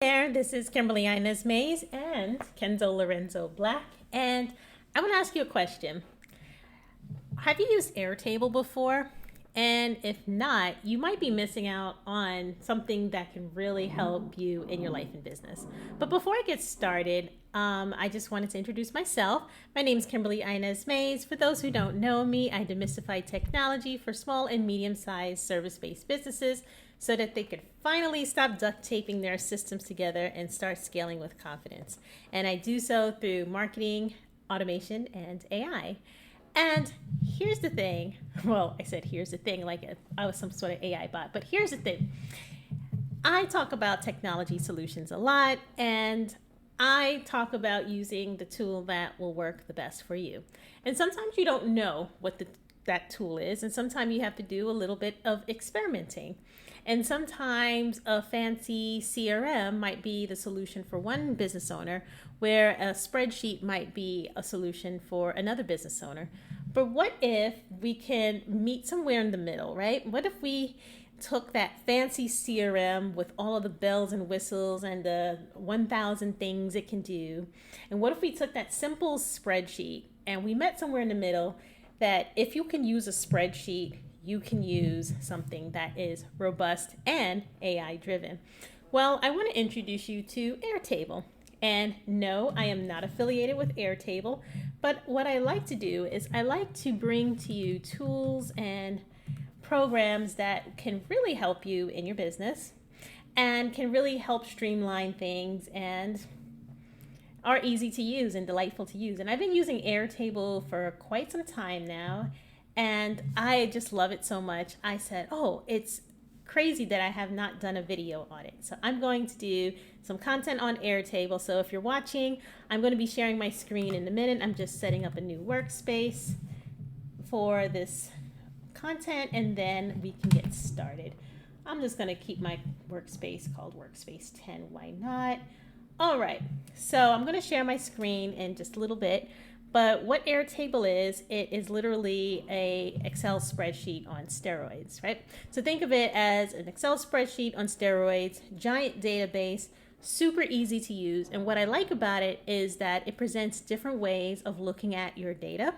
There, this is Kimberly Inez Mays and Kenzo Lorenzo Black, and I want to ask you a question. Have you used Airtable before? And if not, you might be missing out on something that can really help you in your life and business. But before I get started, I just wanted to introduce myself. My name is Kimberly Inez Mays. For those who don't know me, I demystify technology for small and medium-sized service-based businesses so that they could finally stop duct taping their systems together and start scaling with confidence. And I do so through marketing, automation, and AI. And here's the thing. Well, I said here's the thing like I was some sort of AI bot, but here's the thing. I talk about technology solutions a lot, and I talk about using the tool that will work the best for you. And sometimes you don't know what that tool is, and sometimes you have to do a little bit of experimenting. And sometimes a fancy CRM might be the solution for one business owner, where a spreadsheet might be a solution for another business owner. But what if we can meet somewhere in the middle, right? What if we took that fancy CRM with all of the bells and whistles and the 1,000 things it can do? And what if we took that simple spreadsheet and we met somewhere in the middle that if you can use a spreadsheet, you can use something that is robust and AI driven? Well, I want to introduce you to Airtable. And no, I am not affiliated with Airtable, but what I like to do is I like to bring to you tools and programs that can really help you in your business and can really help streamline things and are easy to use and delightful to use. And I've been using Airtable for quite some time now, and I just love it so much. I said, oh, it's crazy that I have not done a video on it. So I'm going to do some content on Airtable. So if you're watching, I'm going to be sharing my screen in a minute. I'm just setting up a new workspace for this content, and then we can get started. I'm just going to keep my workspace called Workspace 10. Why not? All right. So I'm going to share my screen in just a little bit. But what Airtable is, it is literally a Excel spreadsheet on steroids, right? So think of it as an Excel spreadsheet on steroids, giant database, super easy to use. And what I like about it is that it presents different ways of looking at your data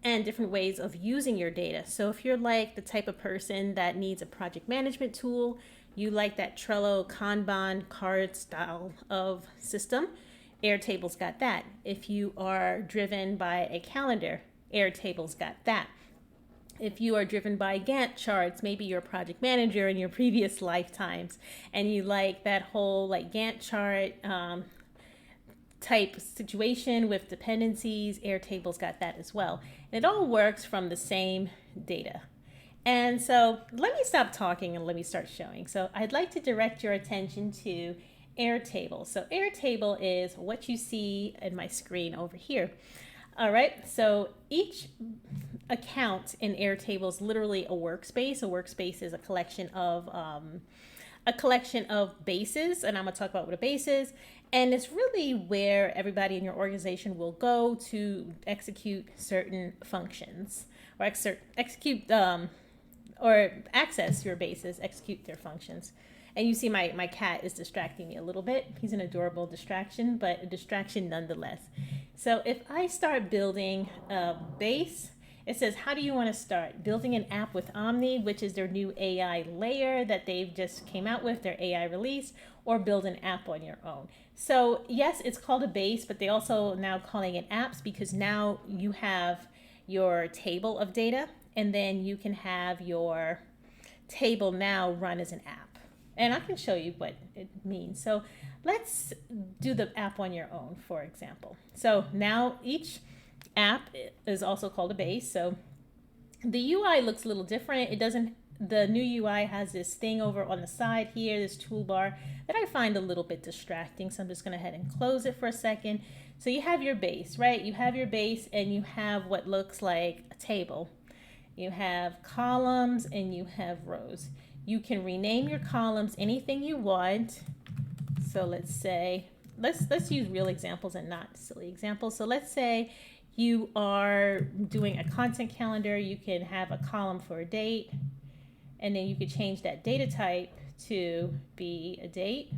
and different ways of using your data. So if you're like the type of person that needs a project management tool, you like that Trello Kanban card style of system, Airtable's got that. If you are driven by a calendar, Airtable's got that. If you are driven by Gantt charts, maybe you're a project manager in your previous lifetimes, and you like that whole like Gantt chart type situation with dependencies, Airtable's got that as well. And it all works from the same data. And so let me stop talking and let me start showing. So I'd like to direct your attention to Airtable. So Airtable is what you see in my screen over here. All right, so each account in Airtable is literally a workspace. A workspace is a collection of bases, and I'm gonna talk about what a base is. And it's really where everybody in your organization will go to execute certain functions or execute or access your bases, execute their functions. And you see my cat is distracting me a little bit. He's an adorable distraction, but a distraction nonetheless. So if I start building a base, it says, how do you want to start? Building an app with Omni, which is their new AI layer that they've just came out with, their AI release, or build an app on your own. So yes, it's called a base, but they also now calling it apps because now you have your table of data, and then you can have your table now run as an app. And I can show you what it means. So let's do the app on your own, for example. So now each app is also called a base. So the UI looks a little different. The new UI has this thing over on the side here, this toolbar that I find a little bit distracting. So I'm just gonna go ahead and close it for a second. So you have your base, right? You have your base and you have what looks like a table. You have columns and you have rows. You can rename your columns anything you want. So let's say, let's use real examples and not silly examples. So let's say you are doing a content calendar. You can have a column for a date, and then you could change that data type to be a date.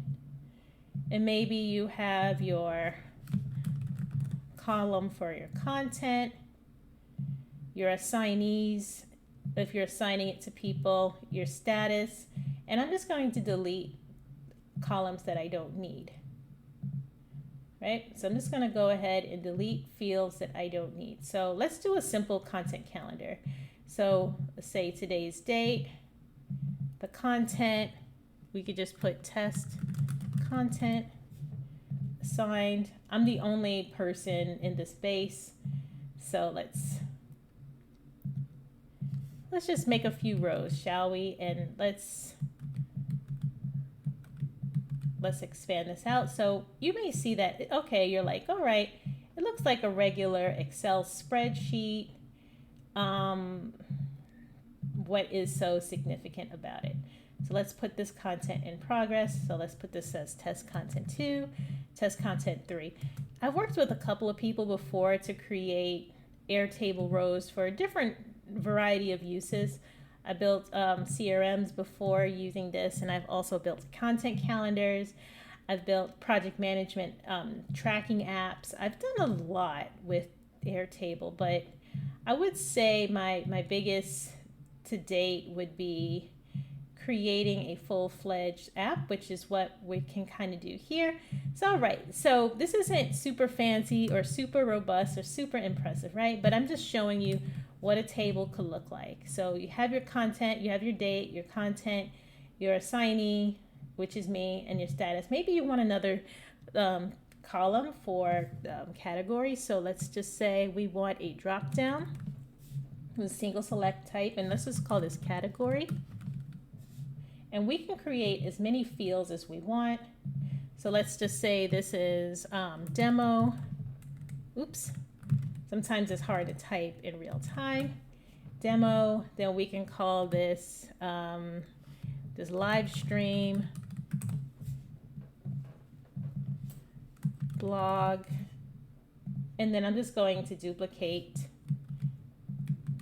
And maybe you have your column for your content, your assignees, if you're assigning it to people, your status, and I'm just going to delete columns that I don't need, right? So I'm just going to go ahead and delete fields that I don't need. So let's do a simple content calendar. So let's say today's date, the content, we could just put test content assigned. I'm the only person in the space, so let's just make a few rows, shall we? And let's expand this out. So you may see that, okay, you're like, all right, it looks like a regular Excel spreadsheet. What is so significant about it? So let's put this content in progress. So let's put this as test content 2, test content 3. I've worked with a couple of people before to create Airtable rows for a different variety of uses. I built CRMs before using this, and I've also built content calendars. I've built project management tracking apps. I've done a lot with Airtable, but I would say my biggest to date would be creating a full-fledged app, which is what we can kind of do here. So, all right, so this isn't super fancy or super robust or super impressive, right? But I'm just showing you what a table could look like. So you have your content, you have your date, your content, your assignee, which is me, and your status. Maybe you want another column for categories. So let's just say we want a drop down with a single select type, and let's just call this category. And we can create as many fields as we want. So let's just say this is demo. Oops. Sometimes it's hard to type in real time. Demo, then we can call this this live stream, blog, and then I'm just going to duplicate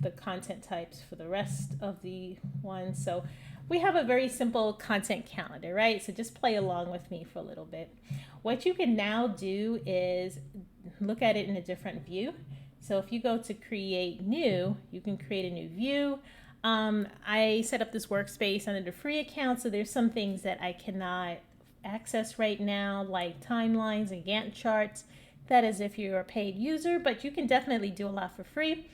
the content types for the rest of the ones. So we have a very simple content calendar, right? So just play along with me for a little bit. What you can now do is look at it in a different view. So if you go to create new, you can create a new view. I set up this workspace under the free account, so there's some things that I cannot access right now, like timelines and Gantt charts. That is if you're a paid user, but you can definitely do a lot for free.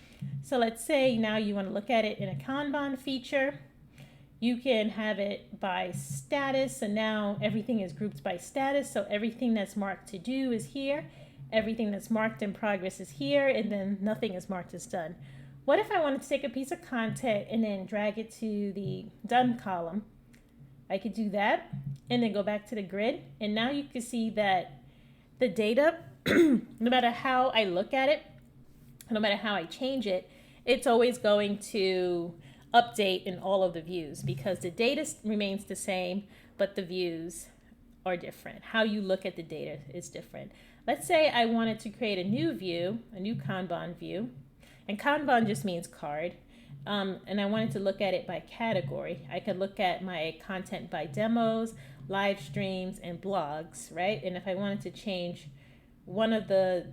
So let's say now you want to look at it in a Kanban feature. You can have it by status, and now everything is grouped by status. So everything that's marked to do is here. Everything that's marked in progress is here, and then nothing is marked as done. What if I wanted to take a piece of content and then drag it to the done column? I could do that and then go back to the grid. And now you can see that the data, no matter how I look at it, no matter how I change it, it's always going to update in all of the views because the data remains the same, but the views are different. How you look at the data is different. Let's say I wanted to create a new view, a new Kanban view, and Kanban just means card, and I wanted to look at it by category. I could look at my content by demos, live streams, and blogs, right? And if I wanted to change one of the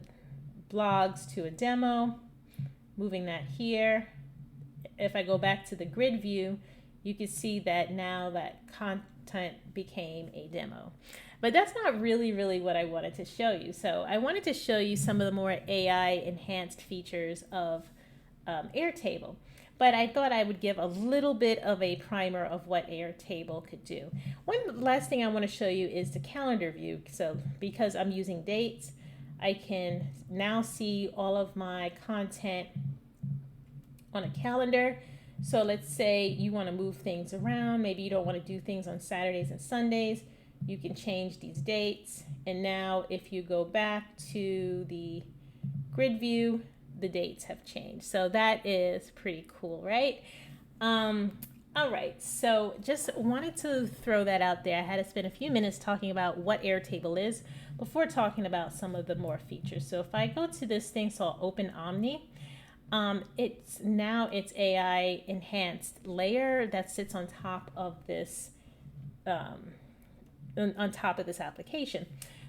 blogs to a demo, moving that here. If I go back to the grid view, you can see that now that content became a demo. But that's not really what I wanted to show you. So I wanted to show you some of the more AI enhanced features of Airtable. But I thought I would give a little bit of a primer of what Airtable could do. One last thing I want to show you is the calendar view. So because I'm using dates, I can now see all of my content on a calendar. So let's say you want to move things around. Maybe you don't want to do things on Saturdays and Sundays. You can change these dates. And now if you go back to the grid view, the dates have changed. So that is pretty cool, right? All right, so just wanted to throw that out there. I had to spend a few minutes talking about what Airtable is before talking about some of the more features. So if I go to this thing, so I'll open Omni, it's AI enhanced layer that sits on top of this on top of this application.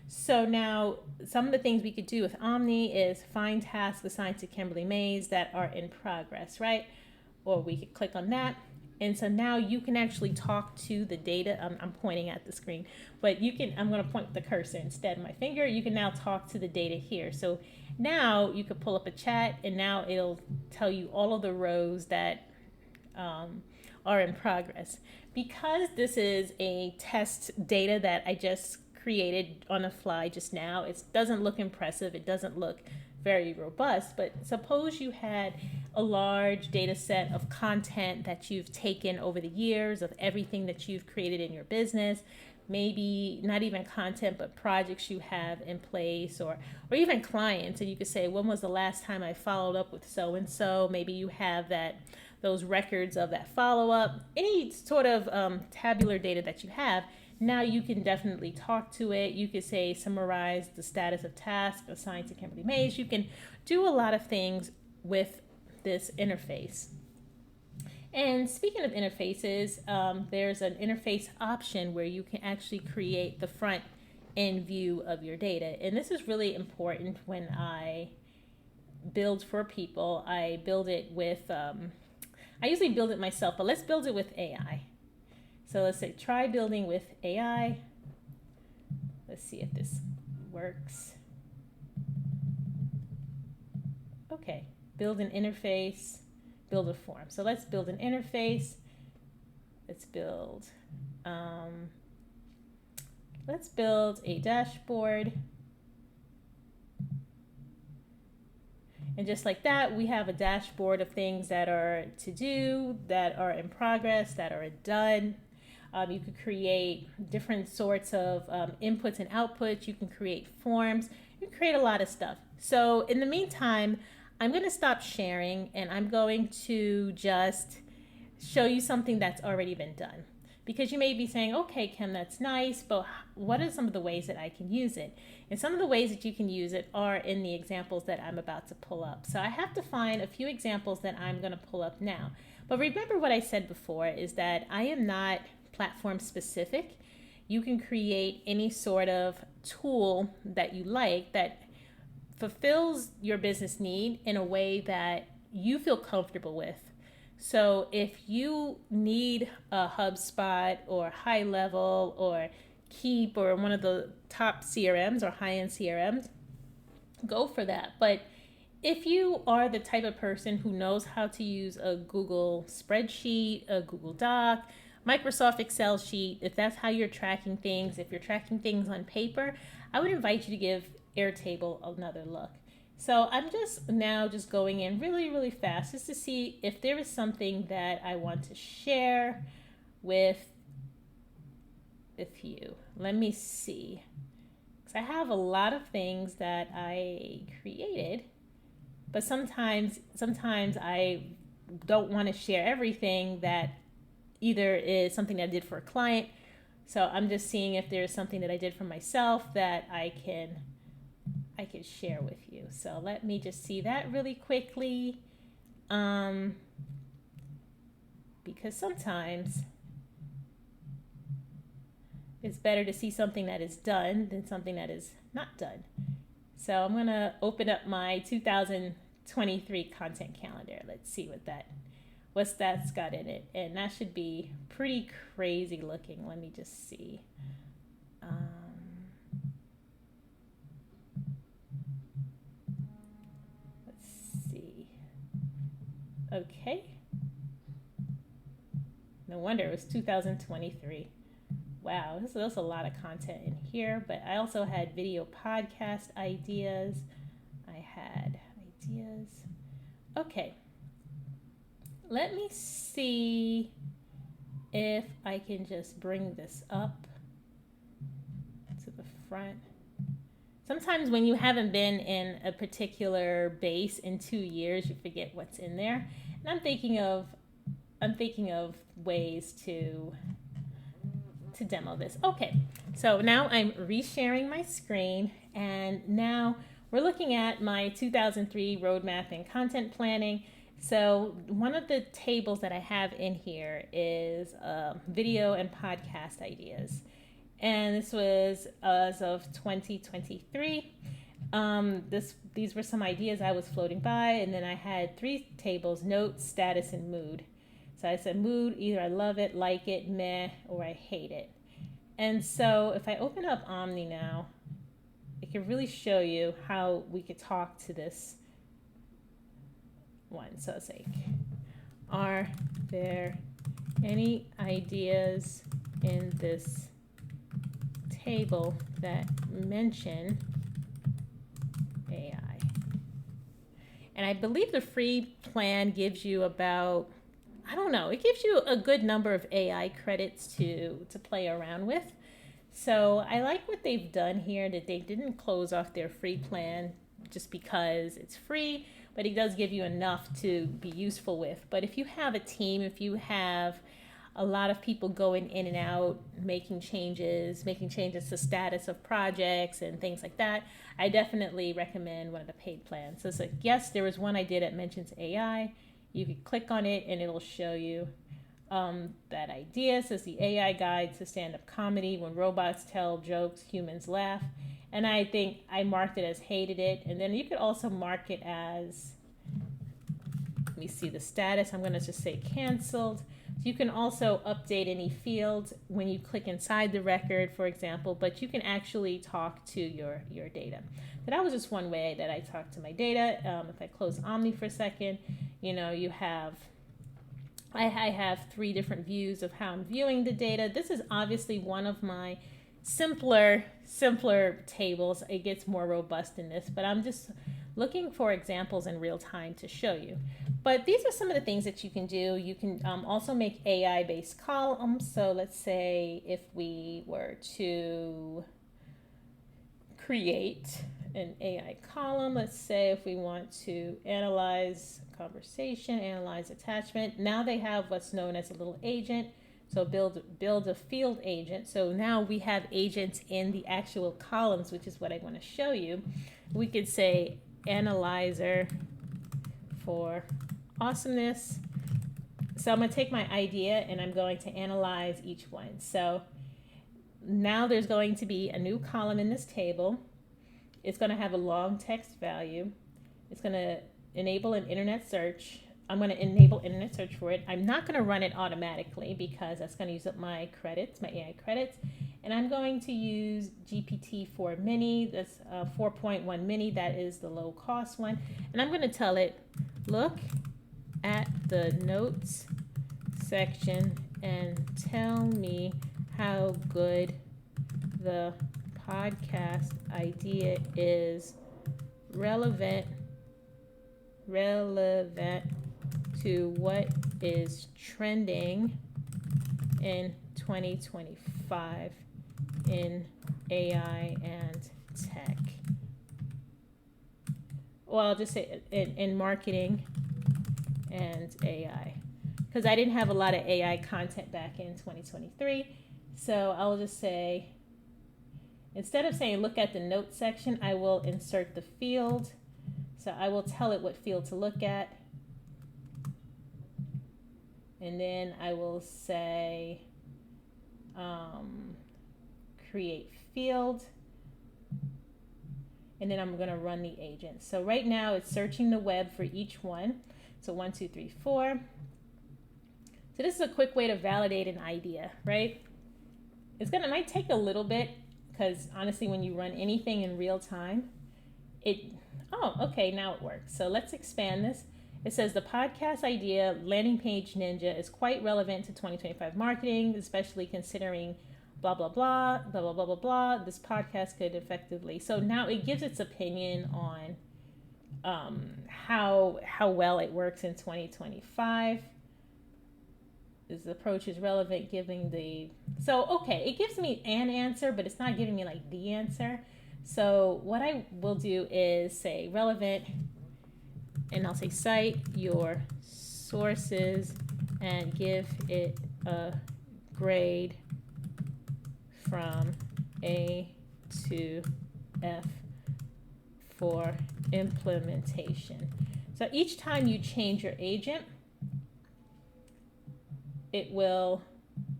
So now some of the things we could do with Omni is find tasks assigned to Kimberly Mays that are in progress, right? Or we could click on that. And so now you can actually talk to the data. I'm pointing at the screen, but I'm going to point the cursor instead of my finger. You can now talk to the data here. So now you could pull up a chat, and now it'll tell you all of the rows that are in progress. Because this is a test data that I just created on the fly just now, it doesn't look impressive. It doesn't look very robust, but suppose you had a large data set of content that you've taken over the years of everything that you've created in your business, maybe not even content, but projects you have in place, or even clients. And you could say, when was the last time I followed up with so-and-so? Maybe you have those records of that follow-up, any sort of tabular data that you have. Now you can definitely talk to it. You could say, summarize the status of tasks assigned to Kimberly Mays. You can do a lot of things with this interface. And speaking of interfaces, there's an interface option where you can actually create the front end view of your data. And this is really important when I build for people. I build it with, I usually build it myself, but let's build it with AI. So let's say try building with AI. Let's see if this works. Okay, build an interface, build a form. So let's build an interface. Let's build a dashboard. And just like that, we have a dashboard of things that are to do, that are in progress, that are done. You could create different sorts of inputs and outputs. You can create forms. You can create a lot of stuff. So in the meantime, I'm going to stop sharing, and I'm going to just show you something that's already been done. Because you may be saying, okay, Kim, that's nice, but what are some of the ways that I can use it? And some of the ways that you can use it are in the examples that I'm about to pull up. So I have to find a few examples that I'm going to pull up now. But remember what I said before is that I am not platform specific. You can create any sort of tool that you like that fulfills your business need in a way that you feel comfortable with. So if you need a HubSpot or High Level or Keep or one of the top CRMs or high-end CRMs, go for that. But if you are the type of person who knows how to use a Google Spreadsheet, a Google Doc, Microsoft Excel sheet, if that's how you're tracking things, if you're tracking things on paper, I would invite you to give Airtable another look. So I'm just going in really, really fast just to see if there is something that I want to share with you. Let me see. Because I have a lot of things that I created, but sometimes I don't want to share everything that either is something that I did for a client. So I'm just seeing if there's something that I did for myself that I can share with you. So let me just see that really quickly. Because sometimes it's better to see something that is done than something that is not done. So I'm going to open up my 2023 content calendar. Let's see what's that's got in it. And that should be pretty crazy looking. Let me just see. Let's see. Okay. No wonder it was 2023. Wow, there's a lot of content in here, but I also had video podcast ideas. Okay. Let me see if I can just bring this up to the front. Sometimes when you haven't been in a particular base in 2 years, you forget what's in there. And I'm thinking of ways to demo this. Okay, so now I'm resharing my screen, and now we're looking at my 2003 roadmap and content planning. So one of the tables that I have in here is video and podcast ideas. and this was as of 2023. These were some ideas I was floating by, and then I had 3 tables: notes, status, and mood. So I said mood, either I love it, like it, meh, or I hate it. And so if I open up Omni now, it can really show you how we could talk to this one. So it's like, are there any ideas in this table that mention AI? And I believe the free plan gives you about, I don't know, it gives you a good number of AI credits to play around with. So I like what they've done here, that they didn't close off their free plan just because it's free, but it does give you enough to be useful with. But if you have a team, if you have a lot of people going in and out, making changes to status of projects and things like that, I definitely recommend one of the paid plans. So it's like, yes, there was one I did that mentions AI. You could click on it and it'll show you that idea. So it's the AI guide to stand-up comedy. When robots tell jokes, humans laugh. And I think I marked it as hated it. And then you could also mark it as, let me see the status. I'm going to just say canceled. So you can also update any fields when you click inside the record, for example, but you can actually talk to your data. So that was just one way that I talk to my data. If I close Omni for a second, you have, I have 3 different views of how I'm viewing the data. This is obviously one of my simpler tables. It gets more robust in this, but I'm just looking for examples in real time to show you. But these are some of the things that you can do. You can also make AI-based columns. So let's say if we were to create an AI column, let's say if we want to analyze conversation, analyze attachment. Now they have what's known as a little agent. So build a field agent. So now we have agents in the actual columns, which is what I want to show you. We could say analyzer for awesomeness. So I'm going to take my idea and I'm going to analyze each one. So now there's going to be a new column in this table. It's going to have a long text value. It's going to enable an internet search. I'm going to enable internet search for it. I'm not going to run it automatically because that's going to use up my credits, my AI credits. And I'm going to use GPT-4 mini, that's 4.1 mini, that is the low cost one. And I'm going to tell it, look at the notes section and tell me how good the podcast idea is relevant to what is trending in 2025 in AI and tech. Well, I'll just say in marketing and AI, because I didn't have a lot of AI content back in 2023. So I'll just say, instead of saying look at the notes section, I will insert the field. So I will tell it what field to look at. And then I will say create field. And then I'm going to run the agent. So right now it's searching the web for each one. So 1, 2, 3, 4. So this is a quick way to validate an idea, right? It might take a little bit, because honestly, when you run anything in real time, okay, now it works. So let's expand this. It says the podcast idea landing page ninja is quite relevant to 2025 marketing, especially considering blah, blah, blah, blah, blah, blah, blah, blah. This podcast could effectively. So now it gives its opinion on how well it works in 2025. This approach is relevant, giving the, so okay, it gives me an answer, but it's not giving me like the answer. So what I will do is say relevant, and I'll say cite your sources and give it a grade from A to F for implementation. So each time you change your agent, it will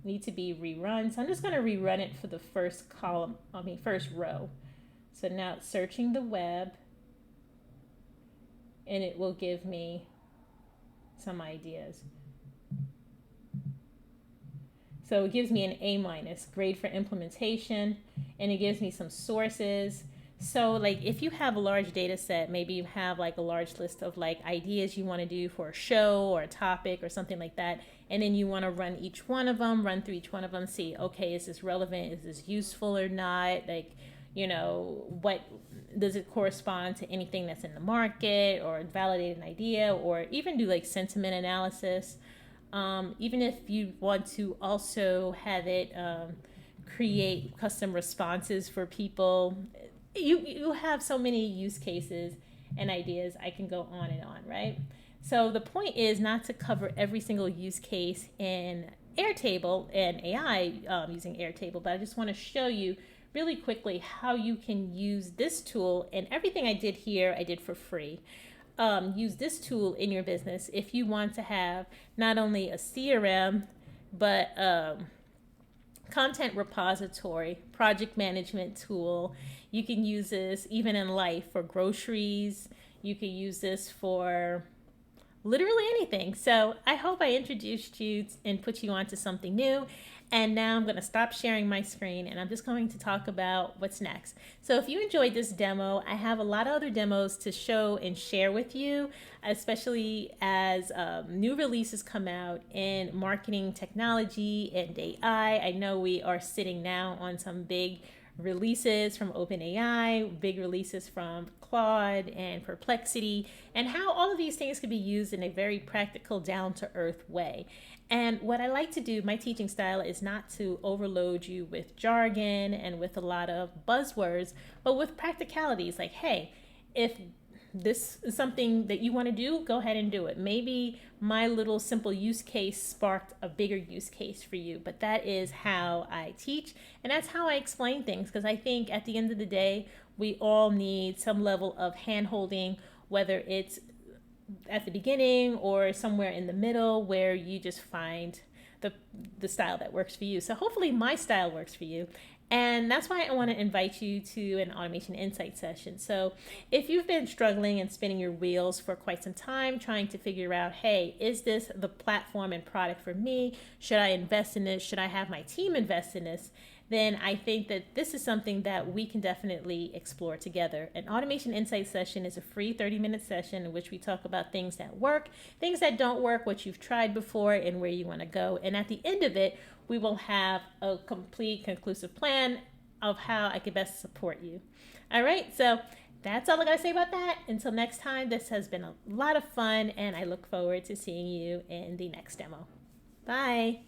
need to be rerun. So I'm just going to rerun it for the first first row. So now it's searching the web, and it will give me some ideas. So it gives me an A-, grade for implementation, and it gives me some sources. So like if you have a large data set, maybe you have like a large list of like ideas you want to do for a show or a topic or something like that, and then you want to run through each one of them, see, okay, is this relevant? Is this useful or not? Like, what does it correspond to anything that's in the market, or validate an idea, or even do like sentiment analysis. Even if you want to also have it create custom responses for people, you have so many use cases and ideas. I can go on and on, right? So the point is not to cover every single use case in Airtable and AI using Airtable, but I just want to show you really quickly how you can use this tool. And everything I did here, I did for free. Use this tool in your business if you want to have not only a CRM, but content repository, project management tool. You can use this even in life for groceries. You can use this for literally anything. So I hope I introduced you and put you onto something new. And now I'm going to stop sharing my screen, and I'm just going to talk about what's next. So if you enjoyed this demo, I have a lot of other demos to show and share with you, especially as new releases come out in marketing technology and AI. I know we are sitting now on some big releases from OpenAI, big releases from Claude and Perplexity, and how all of these things can be used in a very practical, down-to-earth way. And what I like to do, my teaching style, is not to overload you with jargon and with a lot of buzzwords, but with practicalities. Like, hey, if this is something that you want to do, go ahead and do it. Maybe my little simple use case sparked a bigger use case for you, but that is how I teach, and that's how I explain things, because I think at the end of the day, we all need some level of hand-holding, whether it's at the beginning or somewhere in the middle where you just find the style that works for you. So hopefully my style works for you. And that's why I want to invite you to an automation insight session. So if you've been struggling and spinning your wheels for quite some time, trying to figure out, hey, is this the platform and product for me? Should I invest in this? Should I have my team invest in this? Then I think that this is something that we can definitely explore together. An automation insight session is a free 30-minute session in which we talk about things that work, things that don't work, what you've tried before, and where you want to go. And at the end of it, we will have a complete, conclusive plan of how I can best support you. All right, so that's all I got to say about that. Until next time, this has been a lot of fun, and I look forward to seeing you in the next demo. Bye.